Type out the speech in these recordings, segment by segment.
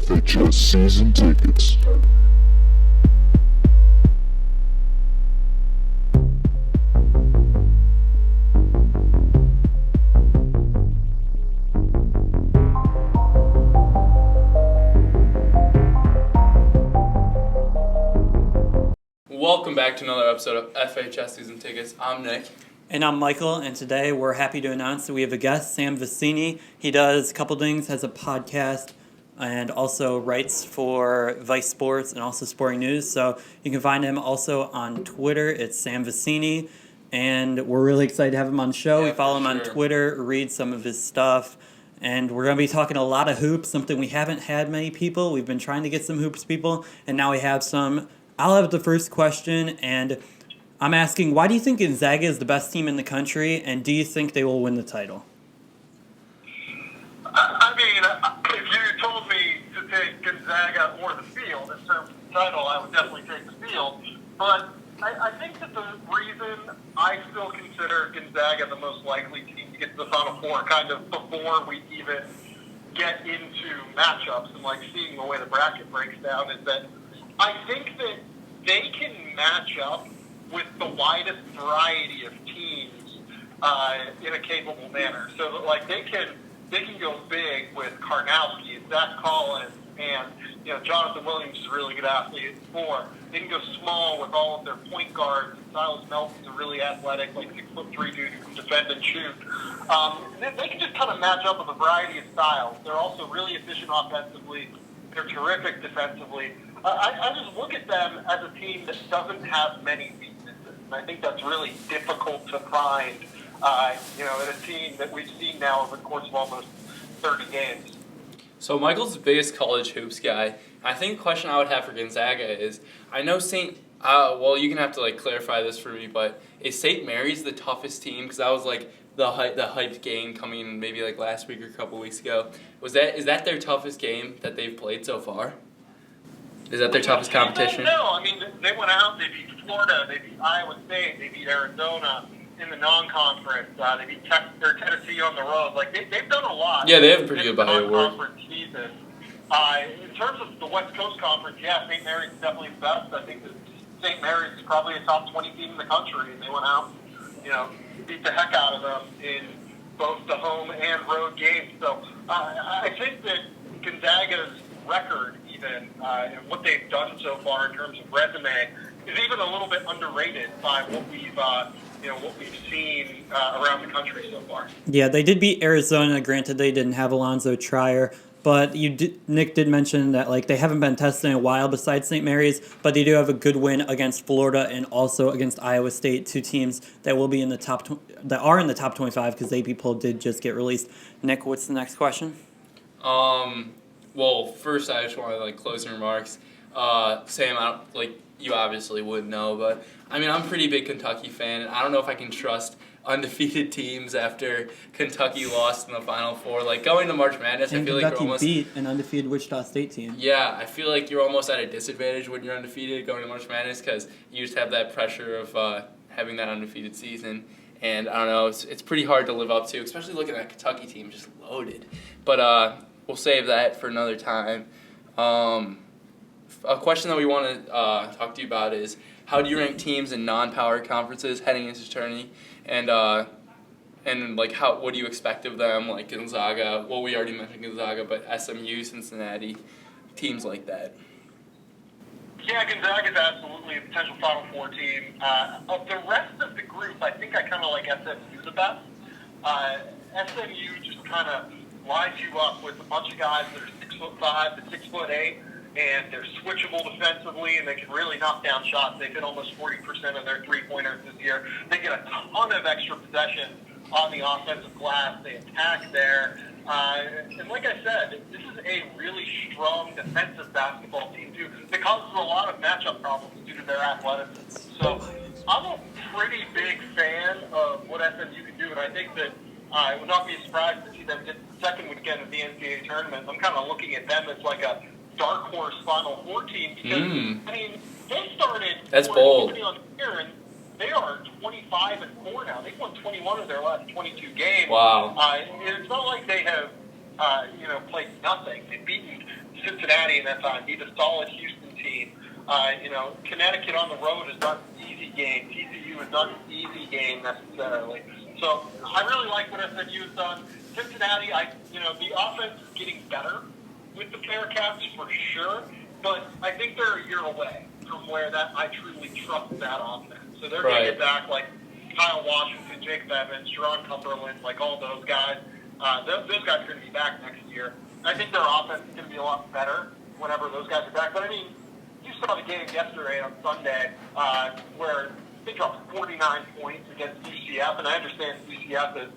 FHS season tickets. Welcome back to another episode of FHS Season Tickets. I'm Nick. And I'm Michael, and today we're happy to announce that we have a guest, Sam Vecenie. He does a couple things, has a podcast, and also writes for Vice Sports and also Sporting News. So you can find him also on Twitter. It's Sam Vecenie, and we're really excited to have him on the show. Yeah, we follow him on sure. Twitter, read some of his stuff, and we're going to be talking a lot of hoops, something we haven't had many people. We've been trying to get some hoops people, and now we have some. I'll have the first question, and I'm asking, why do you think Gonzaga is the best team in the country, and do you think they will win the title? I mean, if you told me to take Gonzaga or the field in terms of the title, I would definitely take the field. But I think that the reason I still consider Gonzaga the most likely team to get to the Final Four, kind of before we even get into matchups and like seeing the way the bracket breaks down, is that I think that they can match up with the widest variety of teams in a capable manner. So that, like, they can go big with Karnowski and Zach Collins and, you know, Jonathan Williams is a really good athlete at 4. They can go small with all of their point guards. Silas Melton's a really athletic, like 6'3" dude who can defend and shoot. They can just kind of match up with a variety of styles. They're also really efficient offensively. They're terrific defensively. I just look at them as a team that doesn't have many weaknesses. And I think that's really difficult to find, in a team that we've seen now over the course of almost 30 games. So Michael's the biggest college hoops guy. I think the question I would have for Gonzaga is, I know you can have to like clarify this for me, but is St. Mary's the toughest team? Because that was like the hyped game coming maybe like last week or a couple weeks ago. Is that their toughest game that they've played so far? Is that their toughest competition? No, I mean, they went out, they beat Florida, they beat Iowa State, they beat Arizona in the non-conference, they beat Tennessee on the road. Like, they've done a lot. Yeah, they have a pretty good body of work. Non-conference season. In terms of the West Coast Conference, yeah, St. Mary's is definitely the best. I think that St. Mary's is probably a top 20 team in the country, and they went out, beat the heck out of them in both the home and road games. So I think that Gonzaga's record, and what they've done so far in terms of resume, is even a little bit underrated by what we've seen around the country so far. Yeah, they did beat Arizona. Granted, they didn't have Lonzo Trier, but Nick did mention that like they haven't been tested in a while besides St. Mary's, but they do have a good win against Florida and also against Iowa State, two teams that will be in the top that are in the top 25 because the AP poll did just get released. Nick, what's the next question? Well, first I just want to closing remarks. Sam, you obviously would know, but I mean I'm a pretty big Kentucky fan, and I don't know if I can trust undefeated teams after Kentucky lost in the Final Four. Like going to March Madness, and I feel Kentucky like you're almost beat an undefeated Wichita State team. Yeah, I feel like you're almost at a disadvantage when you're undefeated going to March Madness because you just have that pressure of having that undefeated season. And I don't know, it's pretty hard to live up to, especially looking at a Kentucky team just loaded. But we'll save that for another time. A question that we want to talk to you about is, how do you rank teams in non-power conferences heading into tourney? And what do you expect of them? Like Gonzaga, well, we already mentioned Gonzaga, but SMU, Cincinnati, teams like that. Yeah, Gonzaga is absolutely a potential Final Four team. Of the rest of the group, I think I kind of like SMU the best. SMU just kind of lines you up with a bunch of guys that are 6'5" to 6'8", and they're switchable defensively, and they can really knock down shots. They've hit almost 40% of their three-pointers this year. They get a ton of extra possessions on the offensive glass. They attack there. And like I said, this is a really strong defensive basketball team, too, that causes a lot of matchup problems due to their athleticism. So I'm a pretty big fan of what SMU can do, and I think that I would not be surprised to see them get the second weekend of the NCAA tournament. I'm kind of looking at them as like a dark horse Final Four team because, I mean, they started That's bold. On here, and they are 25-4 now. They've won 21 of their last 22 games. Wow. It's not like they have, played nothing. They've beaten Cincinnati in that time, beat a solid Houston team. Connecticut on the road is not an easy game. TCU is not an easy game necessarily. So I really like what SMU has done. Cincinnati, the offense is getting better with the Bearcats for sure, but I think they're a year away from where that I truly trust that offense. So they're going to get back like Kyle Washington, Jacob Evans, Jerron Cumberland, like all those guys. Those guys are going to be back next year. I think their offense is going to be a lot better whenever those guys are back. But I mean, you saw the game yesterday on Sunday where they dropped 49 points against UCF, and I understand UCF is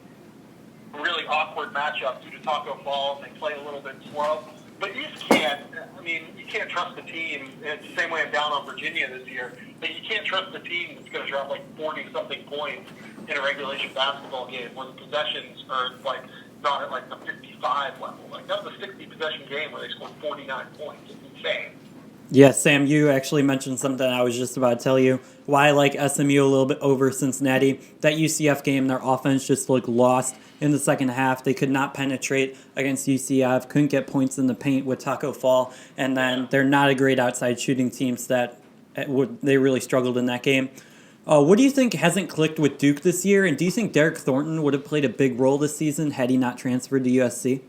a really awkward matchup due to Taco Fall, and they play a little bit slow. But you just can't. I mean, you can't trust the team. It's the same way I'm down on Virginia this year. But you can't trust the team that's going to drop like 40-something points in a regulation basketball game when the possessions are like not at like the 55 level. Like that was a 60-possession game where they scored 49 points. It's insane. Yeah, Sam, you actually mentioned something I was just about to tell you. Why I like SMU a little bit over Cincinnati. That UCF game, their offense just looked lost in the second half. They could not penetrate against UCF, couldn't get points in the paint with Taco Fall, and then they're not a great outside shooting team, so they really struggled in that game. What do you think hasn't clicked with Duke this year, and do you think Derrick Thornton would have played a big role this season had he not transferred to USC?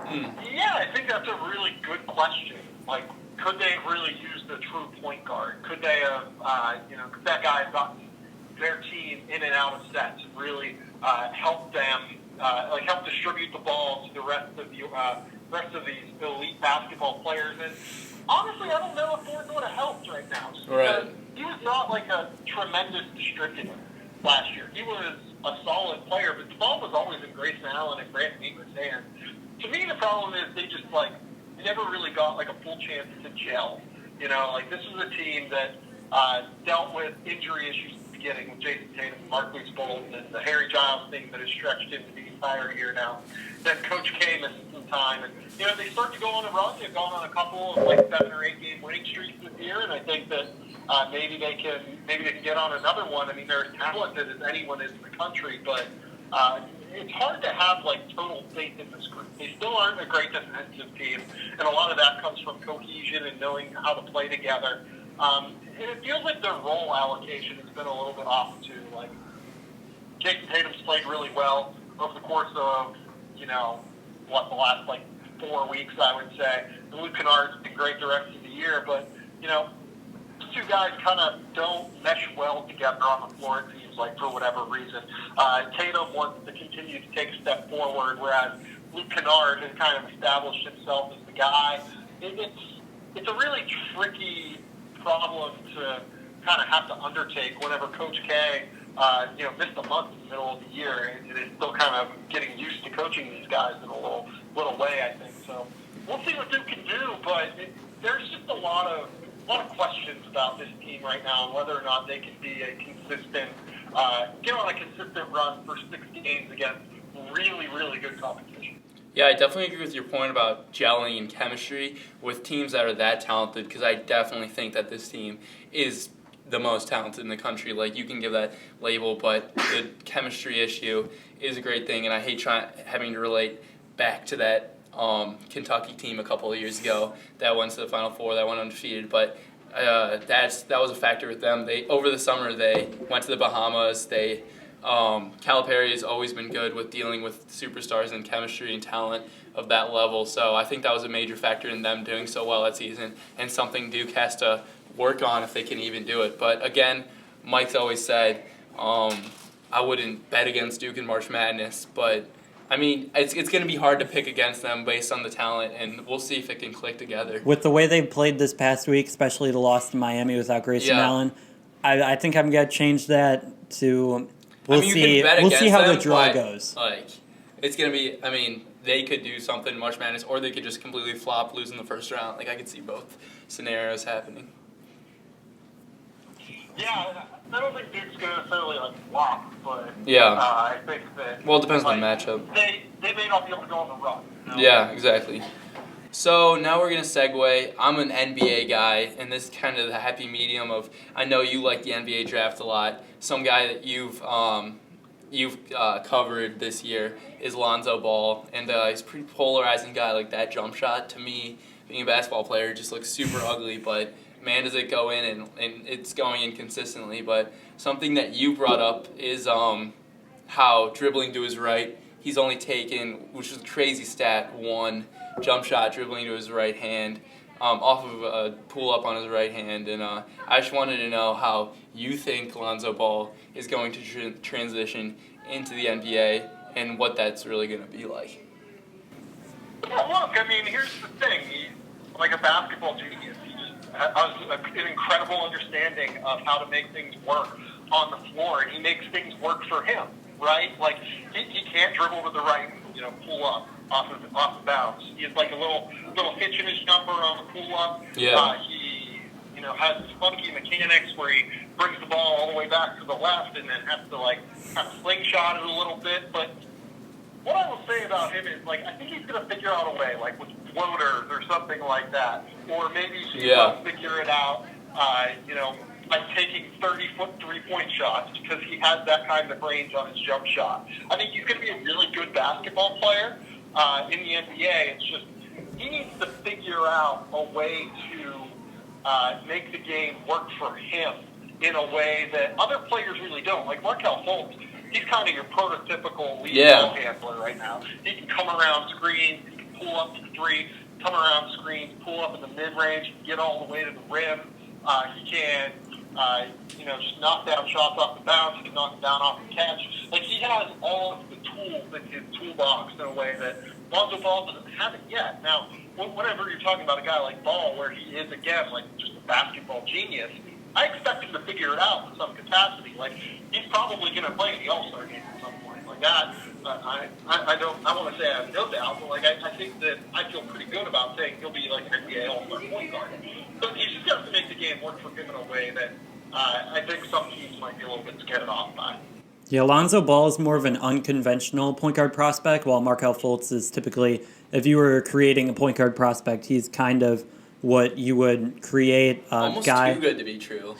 Yeah, I think that's a really good question. Like, could they have really used a true point guard? Could they have, could that guy have gotten their team in and out of sets and really helped them, help distribute the ball to the rest of these elite basketball players? And honestly, I don't know if Thornton would have helped right now. Just because he was not like a tremendous distributor last year. He was a solid player, but the ball was always in Grayson Allen and Grant Weaver's hands. To me, the problem is they just never really got like a full chance to gel. This was a team that dealt with injury issues at the beginning with Jason Tatum, Markelle Fultz, and the Harry Giles thing that has stretched into the entire year now. Then Coach K missed some time, and they start to go on a run. They've gone on a couple of 7 or 8 game winning streaks this year, and I think that maybe they can get on another one. I mean, they're as talented as anyone is in the country, but it's hard to have total faith in this group. They still aren't a great defensive team, and a lot of that comes from cohesion and knowing how to play together. And it feels like their role allocation has been a little bit off too. Like Jason Tatum's played really well over the course of the last 4 weeks, I would say. And Luke Kennard's been great the rest of the year, but these two guys kind of don't mesh well together on the floor, it seems like, for whatever reason. Tatum wants to continue to take a step forward, whereas Luke Kennard has kind of established himself as the guy. It's a really tricky problem to kind of have to undertake whenever Coach K missed a month in the middle of the year and is still kind of getting used to coaching these guys in a little way, I think. So we'll see what Duke can do, but there's just a lot of questions about this team right now and whether or not they can be a consistent, get on a consistent run for 6 games against really, really good competition. Yeah, I definitely agree with your point about gelling and chemistry with teams that are that talented, because I definitely think that this team is the most talented in the country. You can give that label, but the chemistry issue is a great thing, and I hate having to relate back to that Kentucky team a couple of years ago that went to the Final Four, that went undefeated, but that was a factor with them. Over the summer they went to the Bahamas. Calipari has always been good with dealing with superstars and chemistry and talent of that level, so I think that was a major factor in them doing so well that season, and something Duke has to work on if they can even do it. But again, Mike's always said I wouldn't bet against Duke in March Madness, but I mean, it's going to be hard to pick against them based on the talent, and we'll see if it can click together. With the way they played this past week, especially the loss to Miami without Grayson Allen, I think I'm going to change that to we'll see how the draw goes. It's going to be, they could do something in March Madness, or they could just completely flop, lose in the first round. I could see both scenarios happening. Yeah, I don't think Duke's going to necessarily flop, but I think that... Well, it depends on the matchup. They may not be able to go on the run. Yeah, exactly. So now we're going to segue. I'm an NBA guy, and this is kind of the happy medium of, I know you like the NBA draft a lot. Some guy that you've covered this year is Lonzo Ball, and he's a pretty polarizing guy. That jump shot, to me, being a basketball player, just looks super ugly, but man, does it go in, and it's going in consistently. But something that you brought up is how dribbling to his right, he's only taken, which is a crazy stat, 1 jump shot dribbling to his right hand off of a pull-up on his right hand. And I just wanted to know how you think Lonzo Ball is going to transition into the NBA and what that's really going to be like. Well, look, I mean, here's the thing. He's like a basketball genius. He just has an incredible understanding of how to make things work on the floor, and he makes things work for him, right? Like, he can't dribble to the right, pull up off of bounds. He has like a little hitch in his jumper on the pull up. Yeah. He has this funky mechanics where he brings the ball all the way back to the left and then has to like kind of slingshot it a little bit. But what I will say about him is, like, I think he's going to figure out a way, like with floaters or something like that, or maybe he'll figure it out, by taking 30-foot three-point shots, because he has that kind of range on his jump shot. I think he's going to be a really good basketball player in the NBA. It's just he needs to figure out a way to make the game work for him in a way that other players really don't. Like Markelle Fultz, he's kind of your prototypical lead ball handler right now. He can come around screens, he can pull up to the three, come around screens, pull up in the mid-range, get all the way to the rim. He can, just knock down shots off the bounce. He can knock them down off the catch. Like, he has all of the tools in his toolbox in a way that Lonzo Ball doesn't have it yet. Now, whenever you're talking about a guy like Ball, where he is, again, like just a basketball genius, I expect him to figure it out in some capacity. Like, he's probably going to play in the All-Star game at some point. Like that, I want to say I have no doubt, but like I think that I feel pretty good about saying he'll be like an NBA All-Star point guard. But he's just got to make the game work for him in a way that I think some teams might be a little bit scared off by. Yeah, Lonzo Ball is more of an unconventional point guard prospect, while Markelle Fultz is typically, if you were creating a point guard prospect, he's kind of what you would create a almost guy. Too good to be true.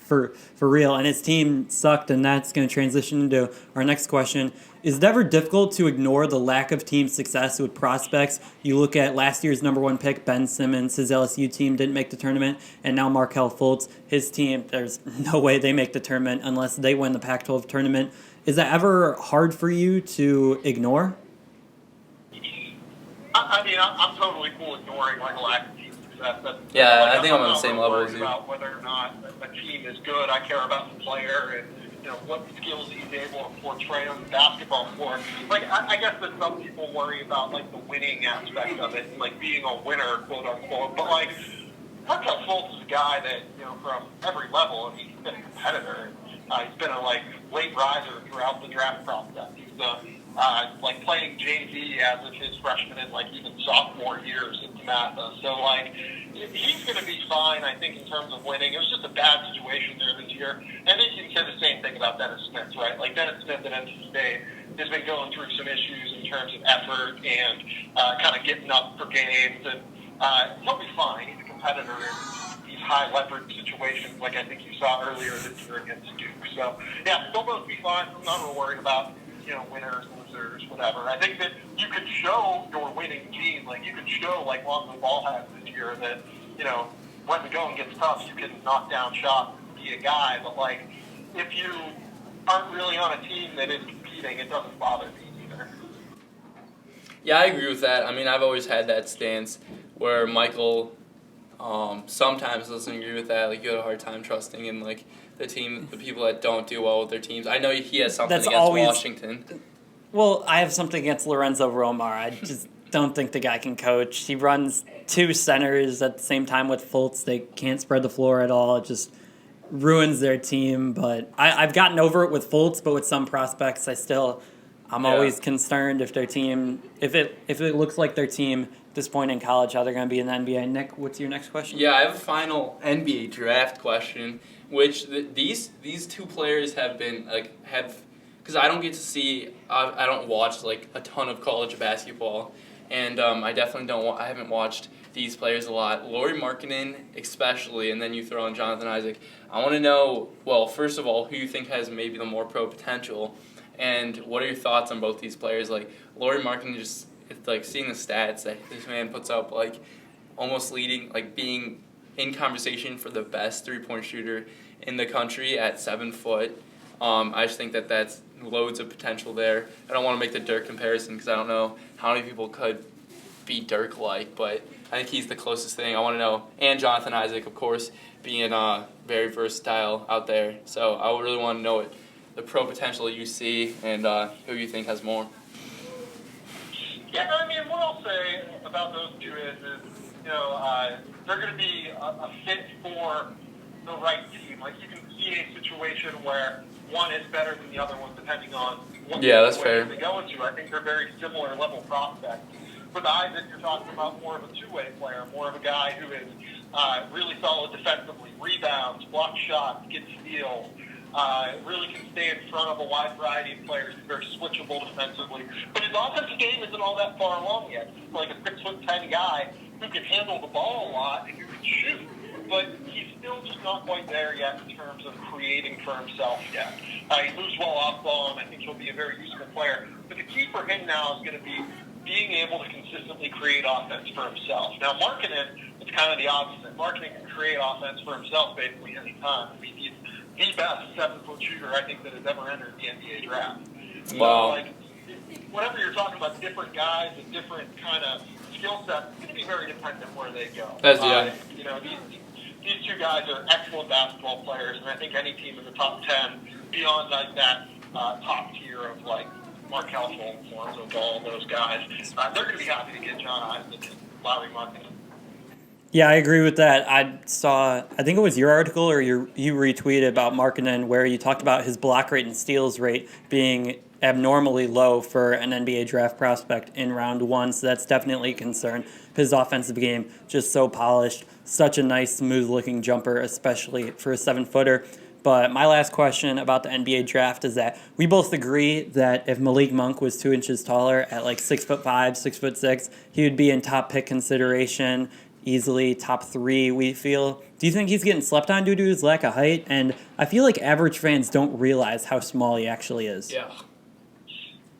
For real, and his team sucked, and that's going to transition into our next question. Is it ever difficult to ignore the lack of team success with prospects? You look at last year's number 1 pick, Ben Simmons, his LSU team didn't make the tournament, and now Markelle Fultz, his team, there's no way they make the tournament unless they win the Pac-12 tournament. Is that ever hard for you to ignore? I mean, I'm totally cool ignoring like a lack of team success. I think I'm on the same level as you. About whether or not a team is good, I care about the player and what skills he's able to portray on the basketball floor. Like, I guess that some people worry about like the winning aspect of it, and like being a winner, quote unquote. But like, Markelle Fultz is a guy that from every level. I mean, he's been a competitor. He's been a like late riser throughout the draft process. He's like playing JV as of his freshman and like even sophomore years at Matha. So like, he's going to be fine, I think, in terms of winning. It was just a bad situation there this year. And then you can say the same thing about Dennis Smith, right? Like, Dennis Smith at NC State has been going through some issues in terms of effort and kind of getting up for games. And he'll be fine. He's a competitor in these high leverage situations like I think you saw earlier this year against Duke. So, yeah, they'll both be fine. I'm not real worried about, winners, losers, whatever. I think that you could show your winning team, like you could show like Lonzo Ball has this year that, when the going gets tough, you can knock down shots and be a guy. But like, if you aren't really on a team that is competing, it doesn't bother me either. Yeah, I agree with that. I mean, I've always had that stance where Michael sometimes doesn't agree with that. Like, you have a hard time trusting in like the people that don't do well with their teams. I know he has something against Washington. Well, I have something against Lorenzo Romar. I just don't think the guy can coach. He runs 2 centers at the same time with Fultz. They can't spread the floor at all. It just ruins their team. But I've gotten over it with Fultz, but with some prospects, I'm always concerned if their team, if it looks like their team at this point in college, how they're going to be in the NBA. Nick, what's your next question? Yeah, I have a final NBA draft question, which these 2 players have been because I don't get to see, I don't watch like a ton of college basketball, and I definitely I haven't watched these players a lot. Lauri Markkanen especially, and then you throw in Jonathan Isaac. I want to know, well, first of all, who you think has maybe the more pro potential, and what are your thoughts on both these players? Like, Lauri Markkanen, just it's like seeing the stats that this man puts up, like almost leading, like being in conversation for the best three-point shooter in the country at 7 foot. I just think that that's loads of potential there. I don't want to make the Dirk comparison because I don't know how many people could be Dirk-like, but I think he's the closest thing. I want to know, and Jonathan Isaac, of course, being very versatile out there. So I really want to know the pro potential you see and who you think has more. Yeah, I mean, what I'll say about those two is they're going to be a fit for the right team. Like, you can see a situation where one is better than the other one depending on what that's fair. they go into. I think they're very similar level prospects. With Isaac, you're talking about more of a two-way player, more of a guy who is really solid defensively, rebounds, blocks shots, gets steals, really can stay in front of a wide variety of players. He's very switchable defensively. But his offensive game isn't all that far along yet. He's like a 6'10" guy who can handle the ball a lot and who can shoot. But he's still just not quite there yet in terms of creating for himself yet. He moves well off ball, and I think he'll be a very useful player. But the key for him now is going to be being able to consistently create offense for himself. Now, Markkanen, it's kind of the opposite. Markkanen can create offense for himself basically any time. I mean, he's the best 7-foot shooter I think that has ever entered the NBA draft. Wow. So, like, whenever you're talking about different guys and different kind of skill sets, it's going to be very dependent where they go. These two guys are excellent basketball players, and I think any team in the top 10, beyond like that top tier of like Markelle, Fultz, Lonzo, Ball, those guys, they're going to be happy to get John Isaac and Lauri Markkanen. Yeah, I agree with that. I think it was your article or you retweeted about Markkanen where you talked about his block rate and steals rate being abnormally low for an NBA draft prospect in round one, so that's definitely a concern. His offensive game just so polished, such a nice, smooth-looking jumper, especially for a 7-footer. But my last question about the NBA draft is that we both agree that if Malik Monk was 2 inches taller at like 6'5", 6'6", he would be in top pick consideration, easily top 3, we feel. Do you think he's getting slept on due to his lack of height? And I feel like average fans don't realize how small he actually is. Yeah,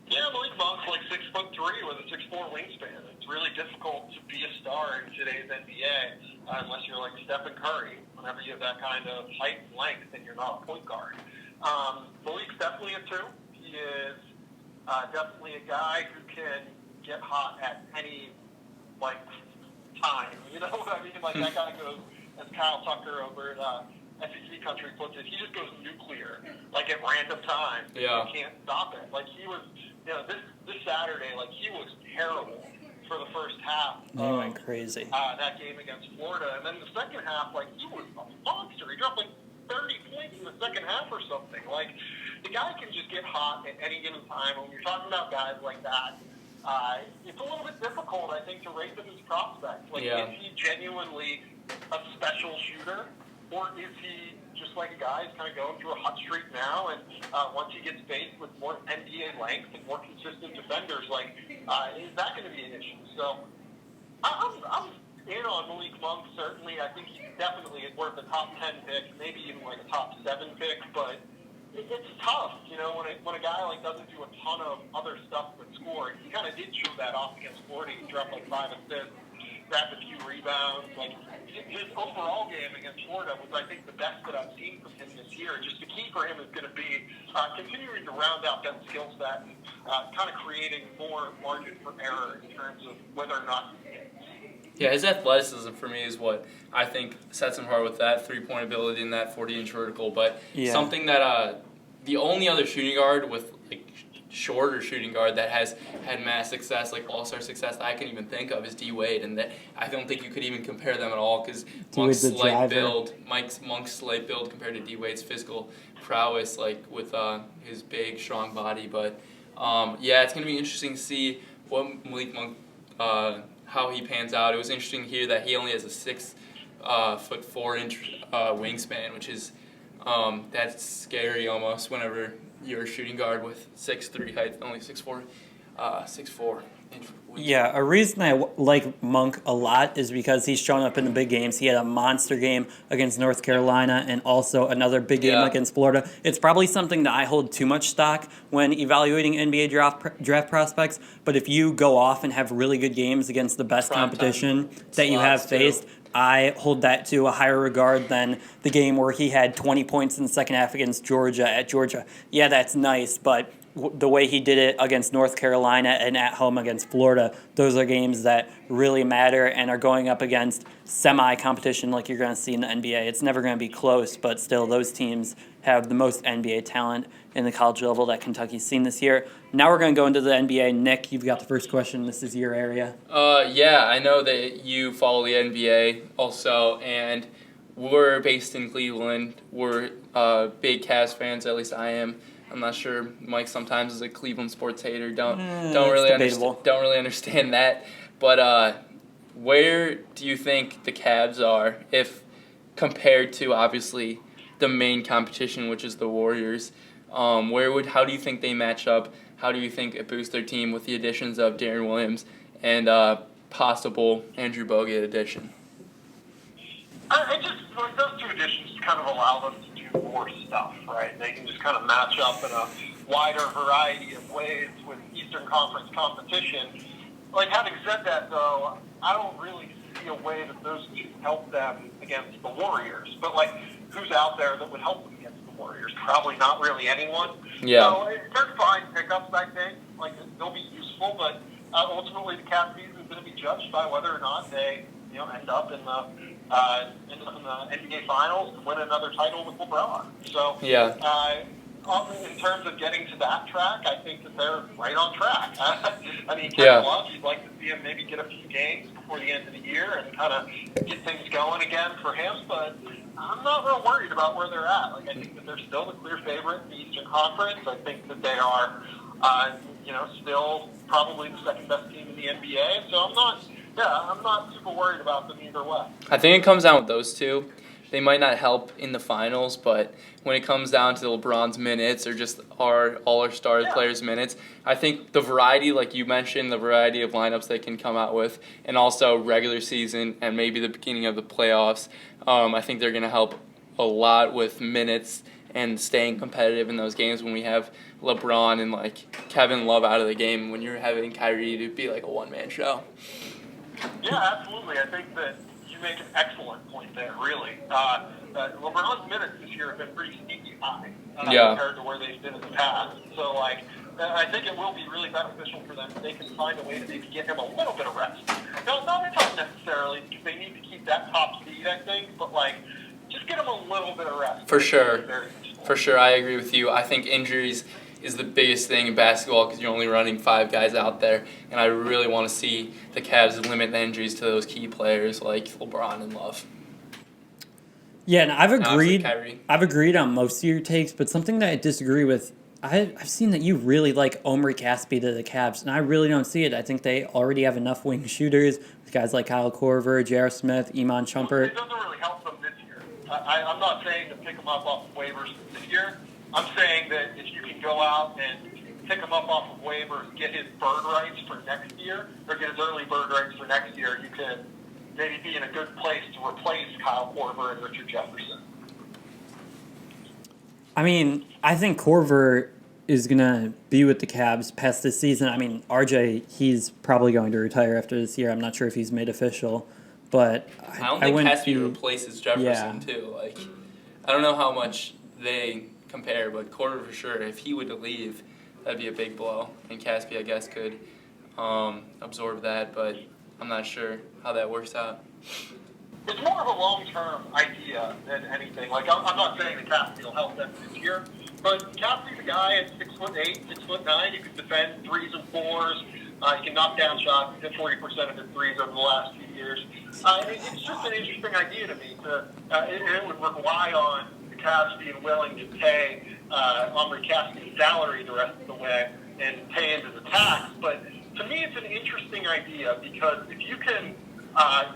Malik Monk's like 6'3" with a 6'4" wingspan. It's really difficult to be a star in today's NBA unless you're like Stephen Curry. Whenever you have that kind of height and length, then you're not a point guard. Malik's definitely a 2. He is definitely a guy who can get hot at any like time. You know what I mean? Like that guy goes, as Kyle Tucker over at SEC Country puts it, he just goes nuclear, like at random times. Yeah. You can't stop it. Like he was, this Saturday, like he was terrible for the first half. He went crazy. That game against Florida. And then the second half, like he was a monster. He dropped like 30 points in the second half or something. Like the guy can just get hot at any given time. When you're talking about guys like that, it's a little bit difficult, I think, to rate them as prospects. Like, is he genuinely a special shooter, or is he just like a guy who's kind of going through a hot streak now, and once he gets faced with more NBA length and more consistent defenders, like, is that going to be an issue? So, I'm in on Malik Monk, certainly. I think he's definitely worth a top 10 pick, maybe even like a top 7 pick, but it's tough, when a guy like doesn't do a ton of other stuff but score. He kind of did show that off against Florida. He dropped like 5 assists, grabbed a few rebounds. Like his overall game against Florida was, I think, the best that I've seen from him this year. Just the key for him is going to be continuing to round out that skill set and kind of creating more margin for error in terms of whether or not he hits. Yeah, his athleticism for me is what I think sets him apart with that 3-point ability and that 40-inch vertical. But something that the only other shooting guard with like shorter shooting guard that has had mass success, like all-star success, that I can even think of is D Wade, and that I don't think you could even compare them at all because Monk's slight build compared to D Wade's physical prowess, like with his big, strong body. But it's gonna be interesting to see what Malik Monk. How he pans out. It was interesting to hear that he only has a 6'4" wingspan, which is that's scary almost whenever you're a shooting guard with 6'3" height, only 6'4". Yeah, a reason I like Monk a lot is because he's shown up in the big games. He had a monster game against North Carolina and also another big game against Florida. It's probably something that I hold too much stock when evaluating NBA draft prospects, but if you go off and have really good games against the best competition that you have faced, I hold that to a higher regard than the game where he had 20 points in the second half against Georgia at Georgia. Yeah, that's nice, but the way he did it against North Carolina and at home against Florida, those are games that really matter and are going up against semi-competition like you're going to see in the NBA. It's never going to be close, but still those teams have the most NBA talent in the college level that Kentucky's seen this year. Now we're going to go into the NBA. Nick, you've got the first question. This is your area. Yeah, I know that you follow the NBA also, and we're based in Cleveland. We're big Cavs fans, at least I am. I'm not sure Mike sometimes is a Cleveland sports hater. Don't really understand that. But where do you think the Cavs are if compared to obviously the main competition, which is the Warriors? How do you think they match up? How do you think it boosts their team with the additions of Deron Williams and possible Andrew Bogut addition? I just like those two additions kind of allow them to do more stuff, right? They can just kind of match up in a wider variety of ways with Eastern Conference competition. Like, having said that, though, I don't really see a way that those two help them against the Warriors. But, like, who's out there that would help them against the Warriors? Probably not really anyone. Yeah. So they're fine pickups, I think. Like, they'll be useful, but ultimately the Cavs season is going to be judged by whether or not they, end up in the NBA Finals and win another title with LeBron. So, in terms of getting to that track, I think that they're right on track. I mean, Kevin Love, you'd like to see him maybe get a few games before the end of the year and kind of get things going again for him, but I'm not real worried about where they're at. Like, I think that they're still the clear favorite in the Eastern Conference. I think that they are, still probably the second best team in the NBA. So I'm not super worried about them either way. I think it comes down with those two. They might not help in the finals, but when it comes down to LeBron's minutes or just all our star players' minutes, I think the variety, like you mentioned, the variety of lineups they can come out with, and also regular season and maybe the beginning of the playoffs, I think they're going to help a lot with minutes and staying competitive in those games when we have LeBron and like Kevin Love out of the game, when you're having Kyrie to be like a one-man show. Yeah, absolutely. I think that you make an excellent point there, really. LeBron's minutes this year have been pretty sneaky high compared to where they've been in the past. So, I think it will be really beneficial for them if they can find a way to maybe get him a little bit of rest. No, not a ton necessarily, because they need to keep that top speed, I think, but, just get him a little bit of rest. For sure, I agree with you. I think injuries is the biggest thing in basketball because you're only running 5 guys out there, and I really want to see the Cavs limit the injuries to those key players like LeBron and Love. Yeah, and I've agreed on most of your takes, but something that I disagree with, I've seen that you really like Omri Casspi to the Cavs, and I really don't see it. I think they already have enough wing shooters with guys like Kyle Korver, J.R. Smith, Iman Shumpert. It doesn't really help them this year. I'm not saying to pick them up off of waivers this year. I'm saying that if you can go out and pick him up off of waivers, get his bird rights for next year, or get his early bird rights for next year, you can maybe be in a good place to replace Kyle Korver and Richard Jefferson. I mean, I think Korver is going to be with the Cavs past this season. I mean, RJ, he's probably going to retire after this year. I'm not sure if he's made official, but I don't think Casspi replaces Jefferson too. I don't know how much they compare, but Korver for sure. If he would leave, that'd be a big blow, and Casspi, I guess, could absorb that, but I'm not sure how that works out. It's more of a long-term idea than anything. I'm not saying that Casspi will help them this year, but Caspi's a guy at 6'8", 6'9", who can defend 3s and 4s. He can knock down shots. He's hit 40% of his 3s over the last few years. It's just an interesting idea to me. It would rely on the Cavs being willing to pay Omri Caspi's salary the rest of the way and pay into the tax. But to me, it's an interesting idea because if you can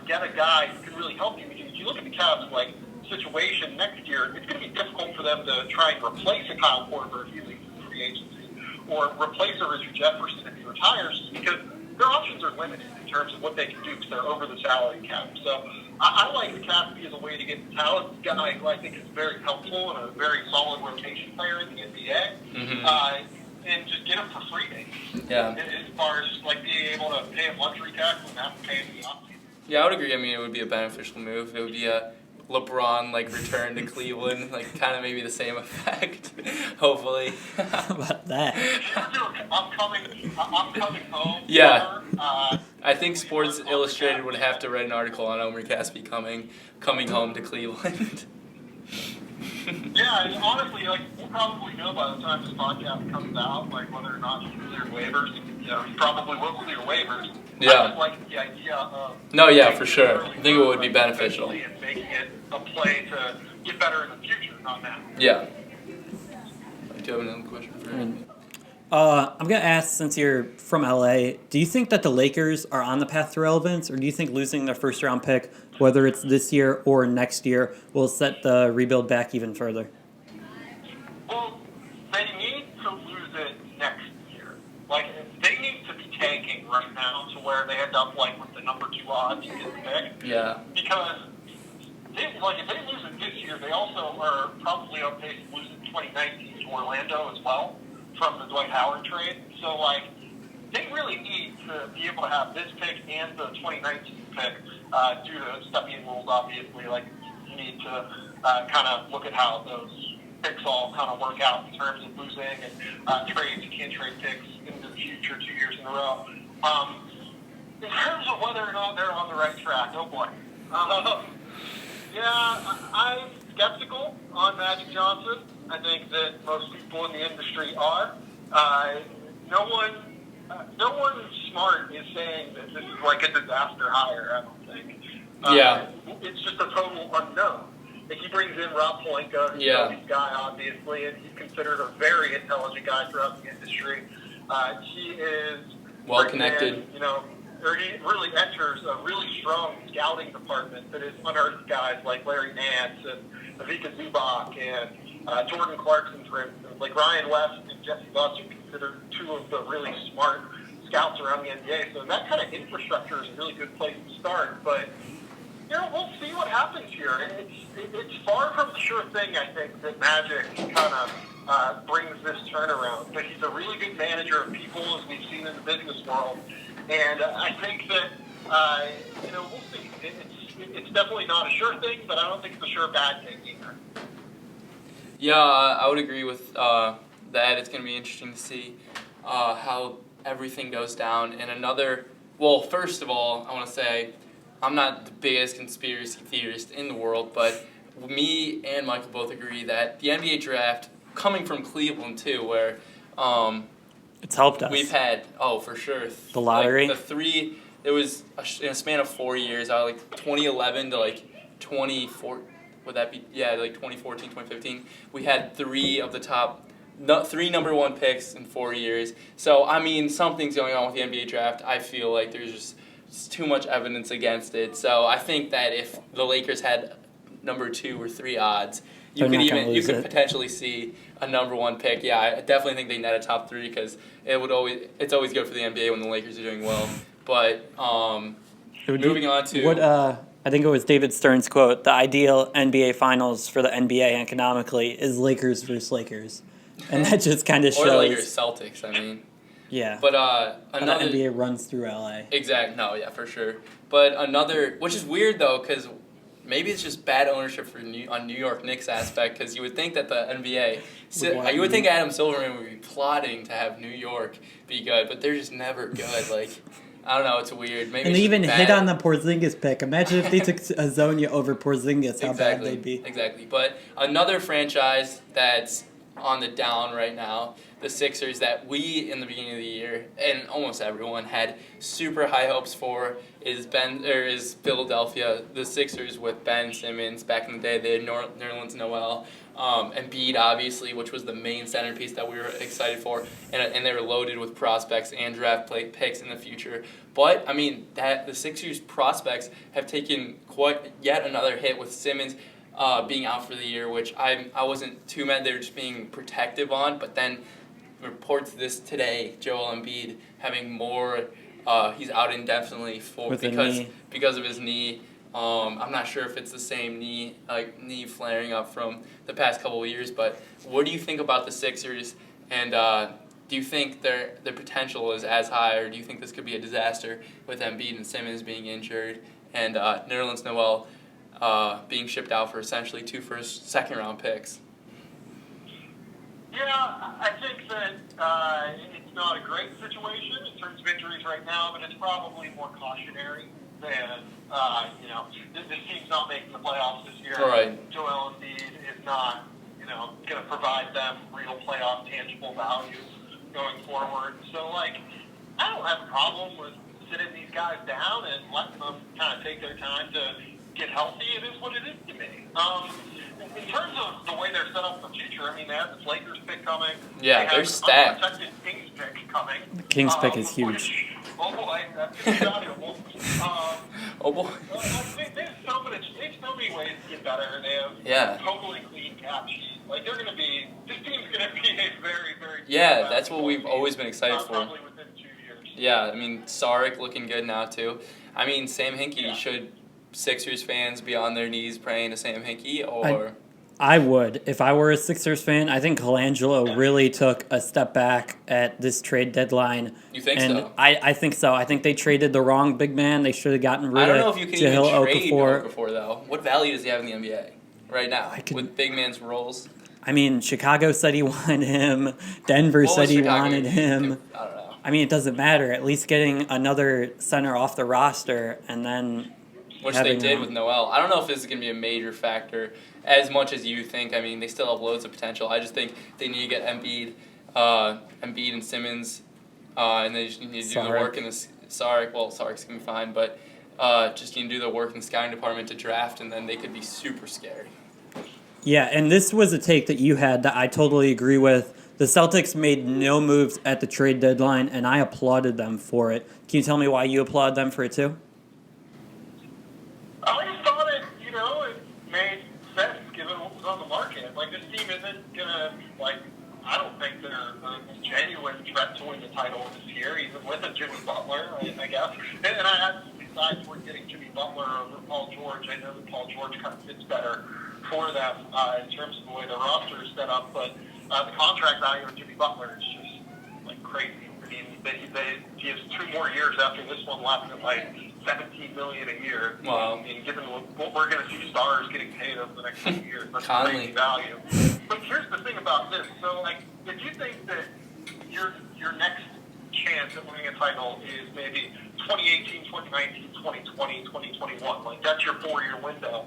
get a guy who can really help you, if you look at the Cavs situation next year, it's going to be difficult for them to try and replace a Kyle Korver if he leaves free agency, or replace a Richard Jefferson if he retires, because their options are limited in terms of what they can do because they're over the salary cap. So I like the Casspi as a way to get the talent guy who I think is very helpful and a very solid rotation player in the NBA. And just get him for free, maybe. Yeah. As far as like being able to pay him luxury tax and have to pay him the offseason. Yeah, I would agree. I mean, it would be a beneficial move. It would be a LeBron return to Cleveland, kind of maybe the same effect. Hopefully. How about that? I'm coming home. Yeah. I think Sports Illustrated would have to write an article on Omri Casspi coming home to Cleveland. Yeah, and honestly, we'll probably know by the time this podcast comes out, whether or not he cleared waivers. He probably will clear waivers. Yeah. I just like the idea of... No, yeah, for sure. I think it would be beneficial. And making it a play to get better in the future, not now. Yeah. Do you have another question for me? I'm going to ask, since you're from LA, do you think that the Lakers are on the path to relevance, or do you think losing their first-round pick, whether it's this year or next year, will set the rebuild back even further? Well, they need to lose it next year. They need to be tanking right now to where they end up, with the number 2 odds to get the pick. Yeah. Because, if they lose it this year, they also are probably on pace to lose it in 2019 to Orlando as well, from the Dwight Howard trade. So, they really need to be able to have this pick and the 2019 pick due to stepping rules, obviously. You need to kind of look at how those picks all kind of work out in terms of losing and trades. You can't trade picks into the future 2 years in a row. In terms of whether or not they're on the right track, oh boy. I'm skeptical on Magic Johnson. I think that most people in the industry are. No one smart is saying that this is a disaster hire, I don't think. Yeah. It's just a total unknown. He brings in Rob Pelinka, who's a Celtics guy, obviously, and he's considered a very intelligent guy throughout the industry. He is well-connected. He really enters a really strong scouting department that has unearthed guys like Larry Nance and Ivica Zubac and Jordan Clarkson, for instance. Ryan West and Jesse Buss are considered 2 of the really smart scouts around the NBA. So that kind of infrastructure is a really good place to start. But, we'll see what happens here. It's far from the sure thing, I think, that Magic kind of brings this turnaround. But he's a really good manager of people, as we've seen in the business world. And I think that, we'll see. It's definitely not a sure thing, but I don't think it's a sure bad thing either. Yeah, I would agree with that. It's going to be interesting to see how everything goes down. And first of all, I want to say I'm not the biggest conspiracy theorist in the world, but me and Michael both agree that the NBA draft, coming from Cleveland too, where it's helped us. We've had, for sure. The lottery? It was in a span of 4 years, 2011 to 24. Would that be, 2014, 2015. We had 3 of the top, 3 number 1 picks in 4 years. So, something's going on with the NBA draft. I feel like there's just too much evidence against it. So, I think that if the Lakers had number 2 or 3 odds, you could potentially see a number 1 pick. Yeah, I definitely think they net a top 3 because it's always good for the NBA when the Lakers are doing well. But moving on to I think it was David Stern's quote: "The ideal NBA Finals for the NBA economically is Lakers versus Lakers," and that just kind of shows. Or Lakers Celtics. Yeah. But another NBA runs through LA. Exactly. No, yeah, for sure. But which is weird though, because maybe it's just bad ownership on New York Knicks aspect, because you would think that the NBA, you would think Adam Silverman would be plotting to have New York be good, but they're just never good. I don't know, it's weird. Maybe and they even hit on the Porzingis pick. Imagine if they took Azonia over Porzingis, how bad they'd be. Exactly. But another franchise that's on the down right now, the Sixers, that we, in the beginning of the year, and almost everyone, had super high hopes for, is Philadelphia. The Sixers with Ben Simmons. Back in the day, they had Nerlens Noel. Embiid, obviously, which was the main centerpiece that we were excited for, and they were loaded with prospects and draft picks in the future. But the Sixers prospects have taken yet another hit with Simmons being out for the year, which I wasn't too mad. They were just being protective on, but then reports this today, Joel Embiid having more he's out indefinitely because of his knee. I'm not sure if it's the same knee flaring up from the past couple of years, but what do you think about the Sixers? And do you think their potential is as high, or do you think this could be a disaster with Embiid and Simmons being injured and Nerlens Noel being shipped out for essentially 2 second-round picks? Yeah, I think that it's not a great situation in terms of injuries right now, but it's probably more cautionary than, this team's not making the playoffs this year. Right. Joel Embiid is not, going to provide them real playoff tangible value going forward. So, I don't have a problem with sitting these guys down and letting them kind of take their time to get healthy. It is what it is to me. In terms of the way they're set up for the future, they have the Lakers pick coming. Yeah, they're stacked. Unprotected Kings pick coming. The Kings pick is huge. Oh boy, that's valuable. Oh boy. There's so many ways to get better. They have totally clean cap sheet. This team's going to be a very, very yeah, that's what we've always been excited for. Probably within 2 years. Yeah, Saric looking good now too. Sam Hinkie, should Sixers fans be on their knees praying to Sam Hinkie, or? I would. If I were a Sixers fan, I think Colangelo really took a step back at this trade deadline. You think so? I think so. I think they traded the wrong big man. They should have gotten rid of I don't know if you can even trade Okafor, though. What value does he have in the NBA right now with big man's roles? Chicago said he wanted him. Denver said he wanted him. I don't know. It doesn't matter. At least getting another center off the roster and then... Which they did with Noel. I don't know if this is going to be a major factor as much as you think. They still have loads of potential. I just think they need to get Embiid and Simmons, and they just need to do the work in this. Saric's going to be fine, but just need to do the work in the scouting department to draft, and then they could be super scary. Yeah, and this was a take that you had that I totally agree with. The Celtics made no moves at the trade deadline, and I applauded them for it. Can you tell me why you applaud them for it too? I just thought it made sense given what was on the market. This team isn't going to, I don't think they're a genuine threat to win the title this year, even with a Jimmy Butler, I guess. And I had to decide toward getting Jimmy Butler over Paul George. I know that Paul George kind of fits better for them in terms of the way the roster is set up, but the contract value of Jimmy Butler is just, crazy. He has 2 more years after this one left at $17 million a year. Wow. Given what we're going to see stars getting paid over the next 2 years, that's crazy value. But here's the thing about this. So, if you think that your next chance at winning a title is maybe 2018, 2019, 2020, 2021, that's your 4-year window,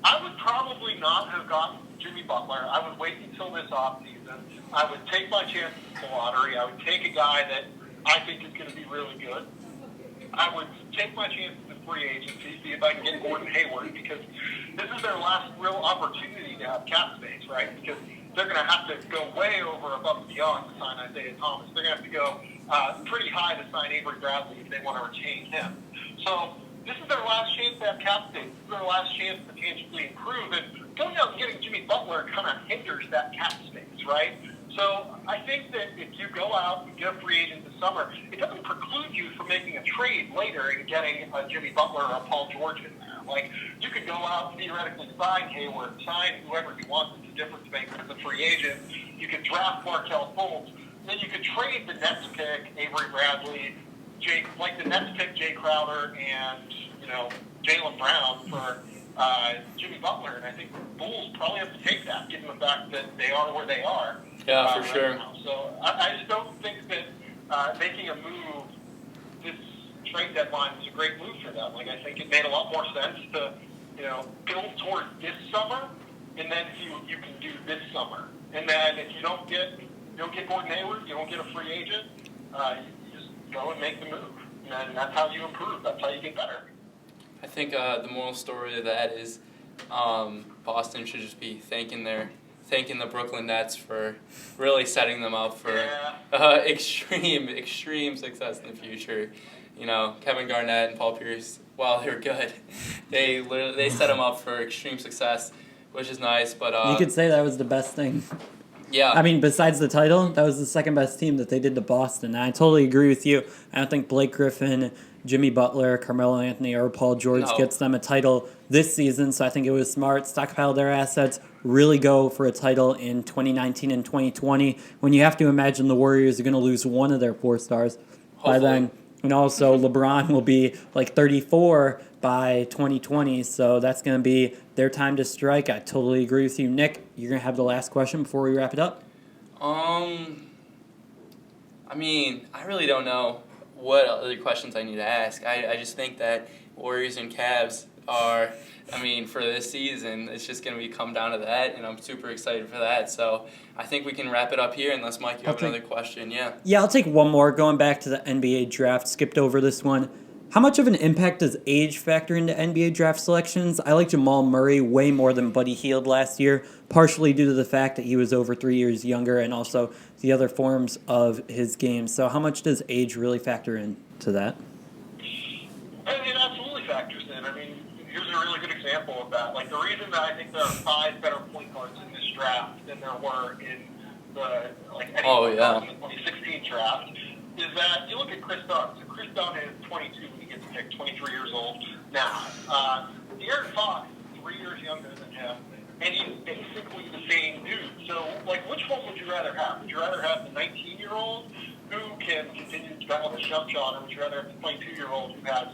I would probably not have gotten Jimmy Butler. I would wait until this offseason. I would take my chances in the lottery. I would take a guy that I think is going to be really good. I would take my chances in free agency, see if I can get Gordon Hayward, because this is their last real opportunity to have cap space, right? Because they're going to have to go way over above and beyond to sign Isaiah Thomas. They're going to have to go pretty high to sign Avery Bradley if they want to retain him. So this is their last chance to have cap space. This is their last chance to tangibly improve. And going out and getting Jimmy Butler kind of hinders that cap space, right? So I think that if you go out and get a free agent this summer, it doesn't preclude you from making a trade later and getting a Jimmy Butler or a Paul George in there. You could go out and theoretically sign Hayward, sign whoever you want as a difference maker as a free agent. You could draft Markelle Fultz. Then you could trade the Nets pick, Avery Bradley, the Nets pick Jay Crowder and, Jaylen Brown for Jimmy Butler. And I think the Bulls probably have to take that, given the fact that they are where they are. Yeah, for sure. Now. So I just don't think that making a move this trade deadline was a great move for them. I think it made a lot more sense to, build towards this summer, and then you can do this summer. And then if you don't get Gordon Hayward, you don't get a free agent, you just go and make the move. And that's how you improve. That's how you get better. I think the moral story of that is Boston should just be thanking the Brooklyn Nets for really setting them up for extreme success in the future. Kevin Garnett and Paul Pierce, while they're good, they set them up for extreme success, which is nice. But you could say that was the best thing. Yeah. I mean, besides the title, that was the second best team that they did to Boston. And I totally agree with you. I don't think Blake Griffin, Jimmy Butler, Carmelo Anthony, or Paul George gets them a title this season. So I think it was smart. Stockpile their assets, really go for a title in 2019 and 2020 when you have to imagine the Warriors are going to lose one of their 4 stars by then. And also, LeBron will be like 34 by 2020, so that's going to be their time to strike. I totally agree with you. Nick, you're going to have the last question before we wrap it up? I mean, I really don't know what other questions I need to ask. I just think that Warriors and Cavs are, I mean, for this season, it's just going to come down to that, and I'm super excited for that. So I think we can wrap it up here unless, Mike, you have another question. Yeah, I'll take one more. Going back to the NBA draft, skipped over this one. How much of an impact does age factor into NBA draft selections? I like Jamal Murray way more than Buddy Hield last year, partially due to the fact that he was over 3 years younger and also the other forms of his game. So how much does age really factor into that? It absolutely factors in. I mean, here's a really good example of that. Like, the reason that I think there are 5 better point guards in this draft than there were in the, like, any in the 2016 draft is that you look at Kris Dunn. So Kris Dunn is 22 when he gets picked, 23 years old now. De'Aaron Fox is 3 years younger than him, and he's basically the same dude. So, like, which one would you rather have? Would you rather have the 19-year-old who can continue to develop his jump shot, or would you rather have the 22-year-old who has,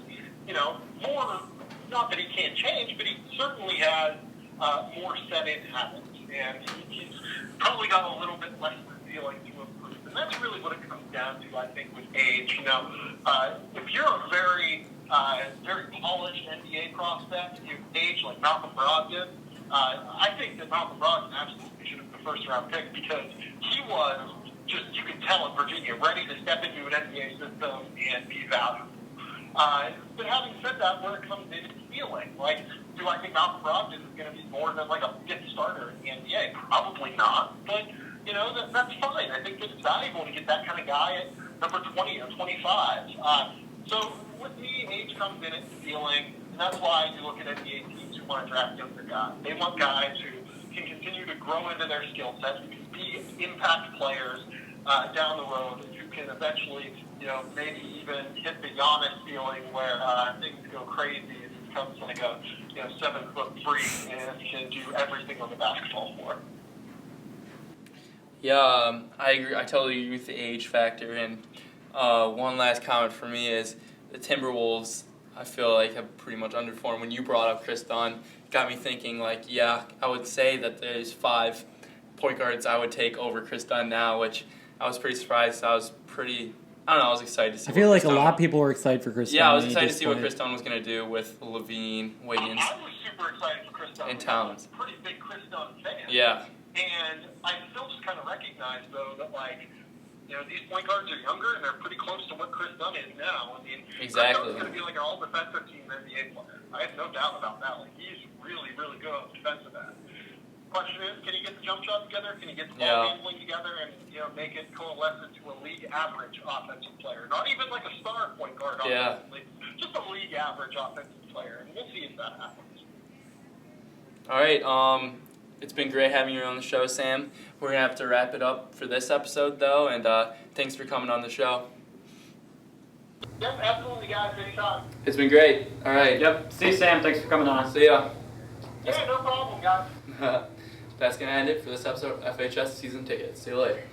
more, not that he can't change, but he certainly has more set-in habits, and he's probably got a little bit less of a feeling to improve. And that's really what it comes down to, I think, with age. If you're a very, very polished NBA prospect, you age like Malcolm Brogdon, I think that Malcolm Brogdon absolutely should have been the first-round pick because he was just, you could tell in Virginia, ready to step into an NBA system and be valuable. But having said that, where it comes in is feeling. Like, do I think Malcolm Brogdon is going to be more than like a 5th starter in the NBA? Probably not. But, that's fine. I think that it's valuable to get that kind of guy at number 20 or 25. So with me, age comes in at feeling, and that's why you look at NBA teams who want to draft younger guys. They want guys who can continue to grow into their skill sets, who can be impact players down the road, who can eventually, maybe even hit the Giannis feeling where things go crazy and he becomes like a 7-foot freak and can do everything on the basketball floor. Yeah, I agree. I totally agree with the age factor. And one last comment for me is the Timberwolves, I feel like, have pretty much underperformed. When you brought up Kris Dunn, it got me thinking, like, yeah, I would say that there's 5 point guards I would take over Kris Dunn now, which I was pretty surprised. I was excited to see. I feel like a lot of people were excited for Kris Dunn. Yeah, I was excited to see what Kris Dunn was going to do with Levine, Wiggins, I was super excited for Kris Dunn. and Towns. I'm a pretty big Kris Dunn fan. Yeah. And I still just kind of recognize, though, that, like, these point guards are younger, and they're pretty close to what Kris Dunn is now. I mean, exactly. Kris Dunn's going to be like an all-defensive team NBA player. I have no doubt about that. Like, he's really, really good on the defensive end. Question is, can he get the jump shot together? Can he get the ball handling together and, make it coalesce into a league average offensive player? Not even like a star point guard offensively, just a league average offensive player. And we'll see if that happens. All right, it's been great having you on the show, Sam. We're going to have to wrap it up for this episode, though, and thanks for coming on the show. Yep, absolutely, guys. Anytime. It's been great. All right. Yep. See you, Sam. Thanks for coming on. See ya. Yeah, no problem, guys. That's going to end it for this episode of FHS Season Tickets. See you later.